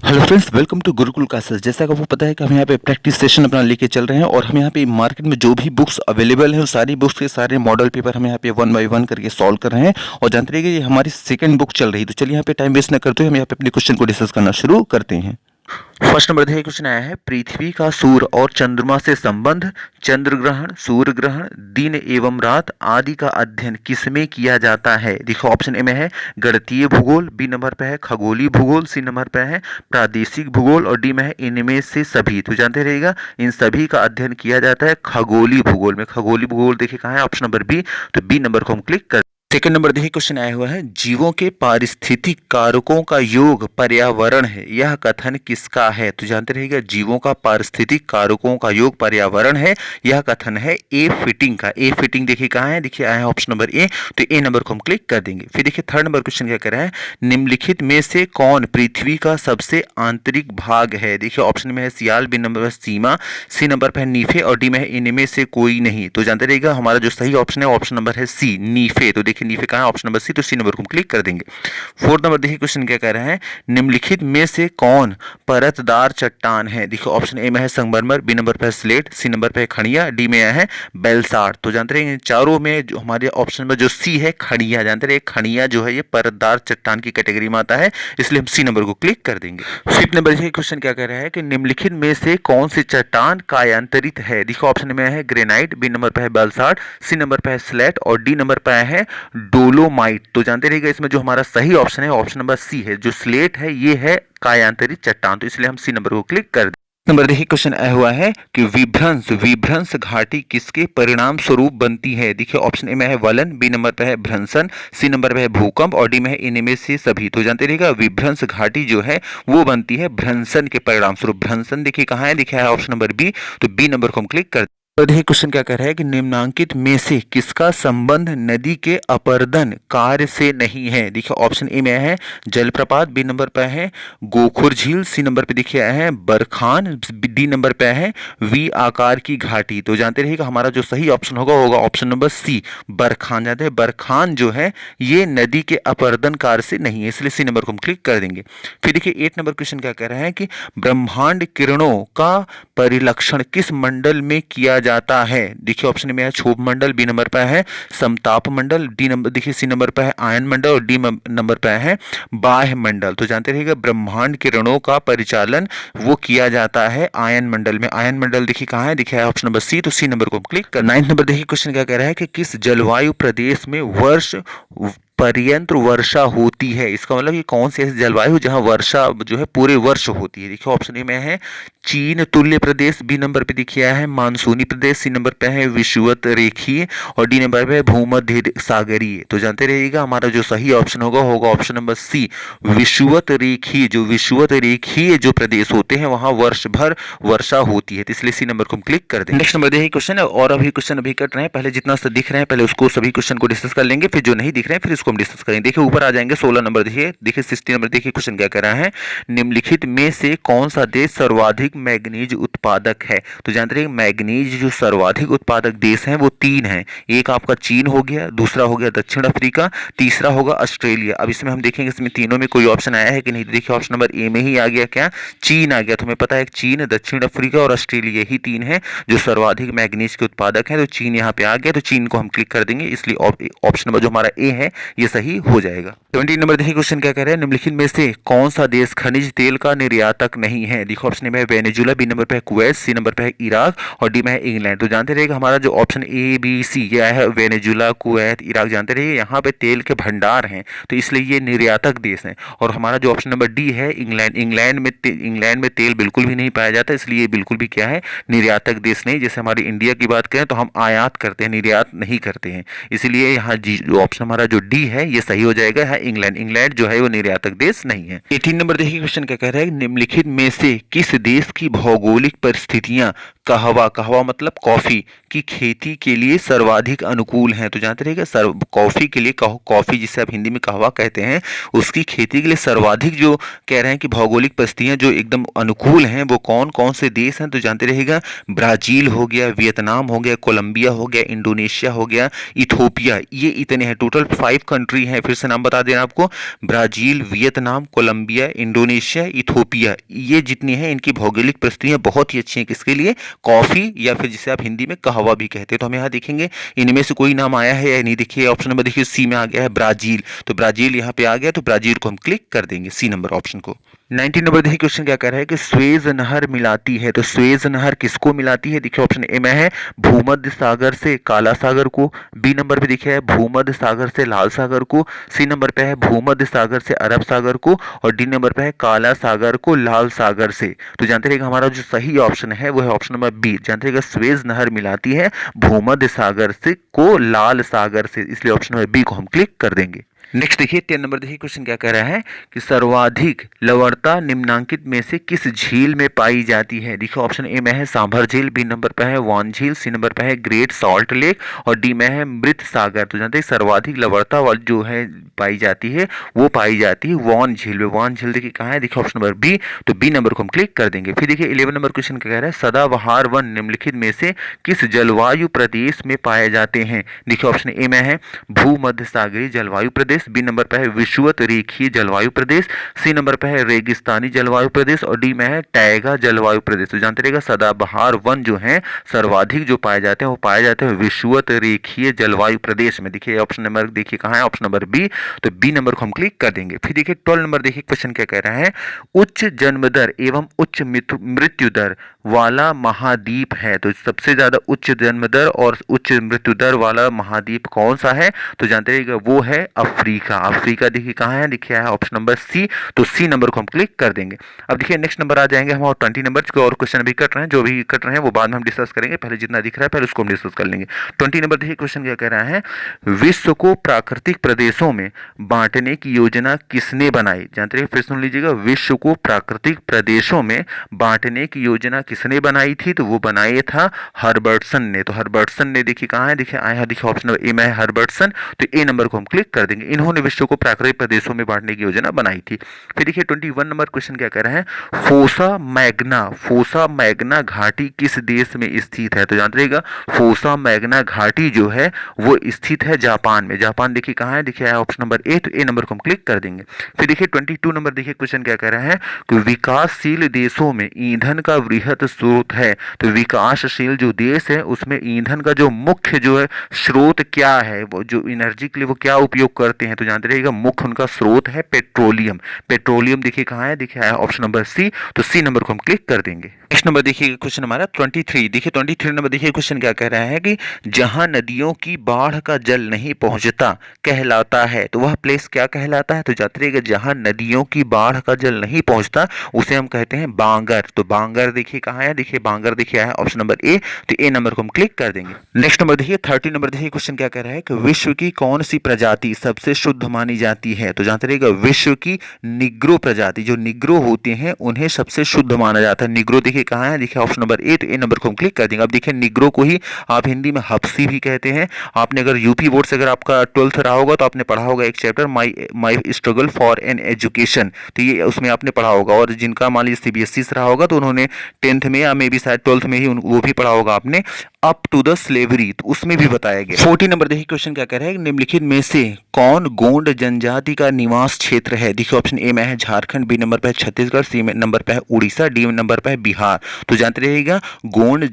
Hello friends, welcome to Gurukul classes. जैसा कि आपको पता है कि हम यहाँ पे प्रैक्टिस सेशन अपना लेके चल रहे हैं और हम यहाँ पे मार्केट में जो भी बुक्स अवेलेबल हैं, उस सारी बुक्स के सारे मॉडल पेपर हम यहाँ पे वन बाय वन करके सॉल्व कर रहे हैं। और जानते रहिए कि ये हमारी सेकंड बुक चल रही है। तो चलिए यहाँ पे टाइम वेस्ट न करते हुए हम यहाँ पे अपने क्वेश्चन को डिस्कस करना शुरू करते हैं। फर्स्ट नंबर देखिए, क्वेश्चन आया है, पृथ्वी का सूर्य और चंद्रमा से संबंध, चंद्र ग्रहण, सूर्य ग्रहण, दिन एवं रात आदि का अध्ययन किसमें किया जाता है। देखो ऑप्शन ए में है गणितीय भूगोल, बी नंबर पे है खगोलीय भूगोल, सी नंबर पे है प्रादेशिक भूगोल और डी में है इनमें से सभी। तो जानते रहिएगा इन सभी का अध्ययन किया जाता है खगोलीय भूगोल में। खगोलीय भूगोल देखिए कहाँ है, ऑप्शन नंबर बी। तो बी नंबर को हम क्लिक कर। सेकंड नंबर देखिए, क्वेश्चन आया हुआ है, जीवों के पारिस्थितिक कारकों का योग पर्यावरण है, यह कथन किसका है। तो जानते रहिएगा जीवों का पारिस्थितिक कारकों का योग पर्यावरण है, यह कथन है ए फिटिंग का। ए फिटिंग देखिए कहाँ है, देखिए आया है ऑप्शन नंबर ए। तो ए नंबर को हम क्लिक कर देंगे। फिर देखिए थर्ड नंबर क्वेश्चन क्या कर रहा है, निम्नलिखित में से कौन पृथ्वी का सबसे आंतरिक भाग है। देखिए ऑप्शन में है सियाल, बी नंबर है सीमा, सी नंबर पर है नीफे और डी में है इनमें से कोई नहीं। तो जानते रहिएगा हमारा जो सही ऑप्शन है ऑप्शन नंबर है सी नीफे। तो देखिए नीफे कहाँ है, ऑप्शन नंबर सी। तो सी नंबर को हम क्लिक कर देंगे। फोर्थ नंबर देखिए क्वेश्चन क्या कह रहा है, निम्नलिखित में से कौन परतदार चट्टान है। देखिए ऑप्शन ए में है संगमरमर, बी नंबर पर है स्लेट, सी नंबर पर है खड़िया, डी में है बेलसार। तो जानते रहे चारों में जो हमारे ऑप्शन नंबर जो सी है खड़िया, जानते रहे खड़िया जो है ये परतदार चट्टान की कैटेगरी में आता है, इसलिए हम सी नंबर को क्लिक कर देंगे। फिफ्थ नंबर देखिए क्वेश्चन क्या कह रहा है कि निम्नलिखित में से कौन सी चट्टान कायांतरित है। देखिए ऑप्शन में है ग्रेनाइट, बी नंबर पर है बेलसार, सी नंबर पर है स्लेट और डी नंबर पर है डोलोमाइट। तो जानते रहिएगा इसमें जो हमारा सही ऑप्शन है ऑप्शन नंबर सी है, जो स्लेट है ये है कायांतरित चट्टान। तो इसलिए हम सी नंबर को क्लिक कर दें। नंबर देखिए क्वेश्चन आया हुआ है कि विभ्रंश विभ्रंश घाटी किसके परिणाम स्वरूप बनती है। देखिए ऑप्शन ए में है वलन, बी नंबर पे है भ्रंशन, सी नंबर पे है भूकंप और डी में है इनमें से सभी। तो जानते रहिएगा विभ्रंश घाटी जो है वो बनती है भ्रंशन के परिणाम स्वरूप। भ्रंशन देखिए कहाँ है, दिखा है ऑप्शन नंबर बी। तो बी नंबर को हम क्लिक कर। तो देखिए क्वेश्चन क्या कह रहा है कि निम्नांकित में से किसका संबंध नदी के अपरदन कार्य से नहीं है। देखिए ऑप्शन ए में है जलप्रपात, बी नंबर पर है गोखुर झील, सी नंबर पे देखिए है बरखान, डी नंबर पे है वी आकार की घाटी। तो जानते रहिएगा हमारा जो सही ऑप्शन होगा होगा ऑप्शन नंबर सी बरखान। जानते हैं बरखान जो है ये नदी के अपरदन कार्य से नहीं है, इसलिए सी नंबर को हम क्लिक कर देंगे। फिर देखिए 8 नंबर क्वेश्चन क्या कह रहा है कि ब्रह्मांड किरणों का परिलक्षण किस मंडल में किया जाता है। देखिए ऑप्शन में है क्षोभ मंडल, बी नंबर पर है समताप मंडल, डी नंबर देखिए सी नंबर पर है आयन मंडल और डी नंबर पर है बाह्य मंडल। तो जानते रहिएगा ब्रह्मांड किरणों का परिचालन वो किया जाता है आयन मंडल में। आयन मंडल देखिए कहाँ है, दिखा है ऑप्शन नंबर सी। तो सी नंबर को क्लिक कर। 9 नंबर देखिए क्वेश्चन क्या कह रहा है कि किस जलवायु प्रदेश में वर्ष पर्यंत वर्षा होती है। इसका मतलब कि कौन सी ऐसी जलवायु जहां वर्षा जो है पूरे वर्ष होती है। देखिए ऑप्शन ए में है चीन तुल्य प्रदेश, बी नंबर पे देखिए है मानसूनी प्रदेश, सी नंबर पे है विषुवत रेखीय और डी नंबर पे है भूमध्य सागरीय। तो जानते रहिएगा हमारा जो सही ऑप्शन होगा होगा ऑप्शन नंबर सी विषुवत रेखीय। जो विषुवत रेखीय जो प्रदेश होते हैं वहां वर्ष भर वर्षा होती है, तो इसलिए सी नंबर को हम क्लिक कर देंगे। नेक्स्ट नंबर देखिए क्वेश्चन है, और अभी क्वेश्चन अभी कट रहे हैं, पहले जितना दिख रहे हैं पहले उसको सभी क्वेश्चन को डिस्कस कर लेंगे, फिर जो नहीं दिख रहे हैं फिर इसको हम डिस्कस करेंगे। देखिए ऊपर आ जाएंगे 16 नंबर देखिए 60 नंबर देखिए क्वेश्चन क्या कर रहा है, निम्नलिखित में से कौन सा देश सर्वाधिक मैग्नीज उत्पादक है। तो जानते रहिए मैग्नीज जो सर्वाधिक उत्पादक देश हैं वो 3 हैं। एक आपका चीन हो गया, दूसरा हो गया दक्षिण अफ्रीका, तीसरा होगा ऑस्ट्रेलिया। अब इसमें हम देखेंगे इसमें तीनों में कोई ऑप्शन आया है कि नहीं। देखिए ऑप्शन नंबर ए में ही आ गया क्या, चीन आ गया। तो हमें पता है चीन, दक्षिण अफ्रीका और ऑस्ट्रेलिया ही 3 हैं जो सर्वाधिक मैग्नीज के उत्पादक हैं। तो चीन यहाँ पे आ गया, तो चीन को हम क्लिक कर देंगे, इसलिए ऑप्शन नंबर जो हमारा ए है ये सही हो जाएगा। 20 नंबर देखिए क्वेश्चन क्या कह रहा है, निम्नलिखित में से कौन सा देश खनिज तेल का निर्यातक नहीं है। देखो ऑप्शन में है वेनेजुला, बी नंबर पे है कुवैत, सी नंबर पे है इराक और डी में है इंग्लैंड। तो जानते रहिएगा हमारा जो ऑप्शन ए बी सी ये है वेनेजुला, कुवैत, इराक। जानते रहिए यहाँ पे तेल के भंडार हैं, तो इसलिए ये निर्यातक देश हैं। और हमारा जो ऑप्शन नंबर डी है इंग्लैंड, इंग्लैंड में तेल बिल्कुल भी नहीं पाया जाता, इसलिए ये बिल्कुल भी क्या है निर्यातक देश नहीं। जैसे हमारी इंडिया की बात करें तो हम आयात करते हैं, निर्यात नहीं करते हैं, इसीलिए यहाँ ऑप्शन हमारा जो डी है ये सही हो जाएगा। है इंग्लैंड, इंग्लैंड जो है वो निर्यातक देश नहीं है। 18 नंबर देखिए क्वेश्चन क्या कह रहा है, निम्नलिखित में से किस देश की भौगोलिक परिस्थितियां कहवा, कहवा मतलब कॉफी की खेती के लिए सर्वाधिक अनुकूल है। तो जानते रहिएगा कॉफी के लिए कॉफी जिसे आप हिंदी में कहवा कहते हैं, उसकी खेती के लिए सर्वाधिक जो कह रहे हैं कि भौगोलिक परिस्थितियां जो एकदम अनुकूल हैं वो कौन कौन से देश हैं। तो जानते रहिएगा ब्राजील हो गया, वियतनाम हो गया, कोलंबिया हो गया, इंडोनेशिया हो गया, इथोपिया, ये इतने हैं। टोटल 5 कंट्री हैं। फिर से नाम बता दें आपको, Brazil, Vietnam, Colombia, Indonesia, Ethiopia, ये जितनी हैं इनकी भौगोलिक परिस्थितियां बहुत ही अच्छी हैं किसके लिए, कॉफी या फिर जिसे आप हिंदी में कहवा भी कहते हैं। तो हम यहाँ देखेंगे इनमें से कोई नाम आया है या नहीं। देखिए ऑप्शन नंबर देखिए सी में आ गया है ब्राजील, तो ब्राजील यहाँ पे आ गया, तो ब्राजील को हम क्लिक कर देंगे सी नंबर ऑप्शन को। 19 नंबर देखिए क्वेश्चन क्या कह रहा है कि स्वेज नहर मिलाती है। तो स्वेज नहर किसको मिलाती है। देखिए ऑप्शन ए में है भूमध्य सागर से काला सागर को, बी नंबर पे देखिए है भूमध्य सागर से लाल सागर को, सी नंबर पे है भूमध्य सागर से अरब सागर को, और डी नंबर पे है काला सागर को लाल सागर से। तो जानते रहिएगा हमारा जो सही ऑप्शन है वो है ऑप्शन नंबर बी। जानते रहिएगा स्वेज नहर मिलाती है भूमध्य सागर से को लाल सागर से, इसलिए ऑप्शन नंबर बी को हम क्लिक कर देंगे। नेक्स्ट देखिए 10 नंबर देखिए क्वेश्चन क्या कह रहा है कि सर्वाधिक लवणता निम्नांकित में से किस झील में पाई जाती है। देखिए ऑप्शन ए में है सांभर झील, बी नंबर पर है वान झील, सी नंबर पर है ग्रेट सॉल्ट लेक, और डी में है मृत सागर। तो जानते हैं सर्वाधिक लवणता वाली जो है पाई जाती है वो पाई जाती है वान झील में। वान झील देखिए कहाँ है, देखिए ऑप्शन नंबर बी, तो बी नंबर को हम क्लिक कर देंगे। फिर देखिए 11 नंबर क्वेश्चन क्या कह रहा है सदाबहार वन निम्नलिखित में से किस जलवायु प्रदेश में पाए जाते हैं। देखिए ऑप्शन ए में है भूमध्य सागरीय जलवायु प्रदेश, बी नंबर पर है विषुवत रेखीय जलवायु प्रदेश, सी नंबर पर है रेगिस्तानी जलवायु प्रदेश, और डी में है टैगा जलवायु प्रदेश। तो जानते रहिएगा सदाबहार वन जो है सर्वाधिक जो पाए जाते हैं वो पाए जाते हैं विषुवत रेखीय जलवायु प्रदेश में। देखिए ऑप्शन नंबर देखिए कहाँ है, ऑप्शन नंबर बी, तो बी नंबर को हम क्लिक कर देंगे। फिर देखिए 12 नंबर देखिए क्वेश्चन क्या कह रहा है उच्च जन्म दर एवं उच्च मृत्यु दर वाला महाद्वीप है। तो सबसे ज्यादा उच्च जन्म दर और उच्च मृत्यु दर वाला महाद्वीप कौन सा है। तो जानते रहिएगा वो है अफ्रीका। अफ्रीका देखिए कहाँ है, देखिए है ऑप्शन नंबर सी, तो सी नंबर को हम क्लिक कर देंगे। अब देखिए नेक्स्ट नंबर आ जाएंगे हम, और 20 नंबर के और क्वेश्चन भी कट रहे हैं, जो भी कट रहे हैं वो बाद में हम डिस्कस करेंगे। पहले जितना दिख रहा है पहले उसको हम डिस्कस कर लेंगे। 20 नंबर देखिए क्वेश्चन क्या कह रहा है विश्व को प्राकृतिक प्रदेशों में बांटने की योजना किसने बनाई। जानते रहिए फिर सुन लीजिएगा, विश्व को प्राकृतिक प्रदेशों में बांटने की योजना किसने बनाई थी। तो वो बनाया था हर्बर्टसन ने। तो हर्बर्टसन ने देखिए कहाँ है, देखिए आया है, देखिए ऑप्शन नंबर ए में है हर्बर्टसन, तो ए नंबर को हम क्लिक कर देंगे। इन्होंने विश्व को प्राकृतिक प्रदेशों में बांटने की योजना बनाई थी। फिर देखिए 21 नंबर क्वेश्चन क्या कह रहा है फोसा मैग्ना घाटी किस देश में स्थित है। तो जानते रहिएगा फोसा मैग्ना घाटी जो है वो स्थित है जापान में। जापान देखिए कहाँ है, देखिए ऑप्शन नंबर ए, तो ए नंबर को हम क्लिक कर देंगे। फिर देखिए 22 नंबर देखिए क्वेश्चन क्या कह रहा है कि विकासशील देशों में ईंधन का वृहत स्रोत है। तो विकासशील जो देश है उसमें ईंधन का जो मुख्य जो है स्रोत क्या है, वो जो एनर्जी के लिए वो क्या उपयोग करते हैं। तो जानते रहिएगा मुख्य उनका स्रोत है पेट्रोलियम। पेट्रोलियम देखिए कहाँ है, देखिए ऑप्शन नंबर सी, तो सी नंबर को हम क्लिक कर देंगे। नेक्स्ट नंबर देखिए क्वेश्चन हमारा 23। देखिए 23 नंबर देखिए क्वेश्चन क्या कह रहा है कि जहां नदियों की बाढ़ का जल नहीं पहुंचता कहलाता है। तो वह प्लेस क्या कहलाता है। तो जानते रहिएगा जहां नदियों की बाढ़ का जल नहीं पहुंचता उसे हम कहते हैं बांगर। तो बांगर देखिए कहाँ है, देखिए बांगर देखिए है ऑप्शन नंबर ए, तो ए नंबर को हम क्लिक कर देंगे। नेक्स्ट नंबर देखिए 30 नंबर देखिए क्वेश्चन क्या कह रहा है कि विश्व की कौन सी प्रजाति सबसे शुद्ध मानी जाती है। तो जानते रहिएगा विश्व की निग्रो प्रजाति, जो निग्रो होते हैं उन्हें सबसे शुद्ध माना जाता है। निग्रो देखिए कहाँ है, देखिए ऑप्शन नंबर ए, तो ए नंबर को हम क्लिक कर देंगे। अब देखिए निग्रो को ही आप हिंदी में हब्सी भी कहते हैं। आपने अगर यूपी बोर्ड से अगर आपका 12th रहा होगा तो आपने पढ़ा होगा एक chapter my struggle for an education, तो ये उसमें आपने पढ़ा होगा। और जिनका मान लीजिए सीबीएसई से रहा होगा तो उन्होंने 10th में या मे बी शायद 12th में ही वो भी पढ़ा होगा आपने अप टू द स्लेवरी, तो उसमें भी बताया गया। 40 नंबर देखिए क्वेश्चन क्या कह रहा है निम्नलिखित में से कौन गोंड जनजाति का निवास क्षेत्र है। देखिए ऑप्शन ए में है झारखंड, बी नंबर पर है छत्तीसगढ़, सी नंबर पर है उड़ीसा, डी नंबर पर है बिहार। तो जानते रहिएगा गोंड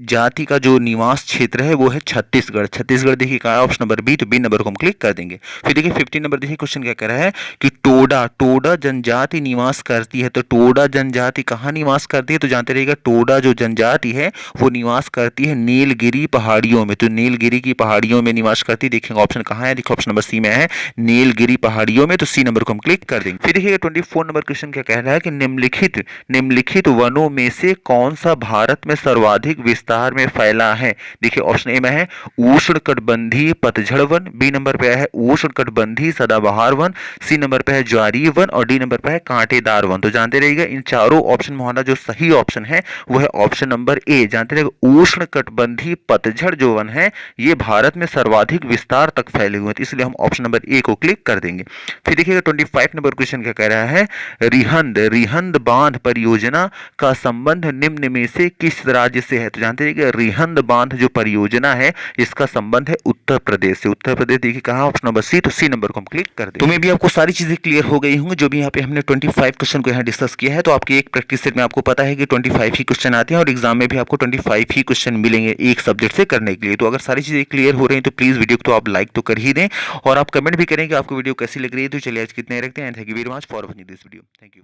जाति का जो निवास क्षेत्र है वो है छत्तीसगढ़। छत्तीसगढ़ देखिए कहा है ऑप्शन नंबर बी, तो बी नंबर को हम क्लिक कर देंगे। फिर देखिए 15 नंबर देखिए क्वेश्चन क्या कह रहा है कि टोडा जनजाति निवास करती है। तो टोडा जनजाति कहाँ निवास करती है। तो जानते रहिएगा टोडा जो जनजाति है वो निवास करती है नीलगिरी पहाड़ियों में। तो नीलगिरी की पहाड़ियों में निवास करती, देखेंगे ऑप्शन कहाँ है, देखिए ऑप्शन नंबर सी में है, नीलगिरी पहाड़ियों में। तो सी नंबर को हम क्लिक कर देंगे। फिर देखिएगा 24 नंबर क्वेश्चन क्या कह रहा है कि निम्नलिखित वनों में से कौन सा भारत में सर्वाधिक विस्तार में फैला है। देखिए ऑप्शन ए में है उष्णकटिबंधीय पतझड़ वन, बी नंबर पे है उष्णकटिबंधीय सदाबहार वन, सी नंबर पे है ज्वारीय वन और डी नंबर पे है कांटेदार वन। तो जानते रहिएगा इन चारों ऑप्शन में हमारा जो सही ऑप्शन है वो है ऑप्शन नंबर ए। जानते रहिएगा उष्णकटिबंधीय पतझड़ जो वन है ये भारत में सर्वाधिक विस्तार तक फैले हुए हैं, तो इसलिए हम ऑप्शन नंबर ए को क्लिक कर देंगे। फिर देखिएगा 25 नंबर क्वेश्चन क्या कह रहा है, रिहंद बांध परियोजना का संबंध निम्न में से किस राज्य से है। तो जानते हैं कि रिहंद बांध जो परियोजना है इसका संबंध है उत्तर प्रदेश से। उत्तर प्रदेश देखिए कहां, ऑप्शन नंबर सी। तो सी नंबर को हम क्लिक कर दें। तो मे भी आपको सारी चीजें क्लियर हो गई होंगी जो भी यहाँ पे हमने 25 क्वेश्चन को यहाँ डिस्कस किया है। तो आपके एक प्रैक्टिस सेट में आपको पता है कि 25 ही क्वेश्चन आते हैं और एग्जाम में भी आपको 25 ही क्वेश्चन मिलेंगे एक सब्जेक्ट से करने के लिए। तो अगर सारी चीजें क्लियर हो रही हैं तो प्लीज वीडियो को तो आप लाइक तो कर ही दें और आप कमेंट भी करें कि आपको वीडियो कैसी लग रही है। तो चलिए आज कितने रखते हैं। Thank you very much for watching this video. Thank you.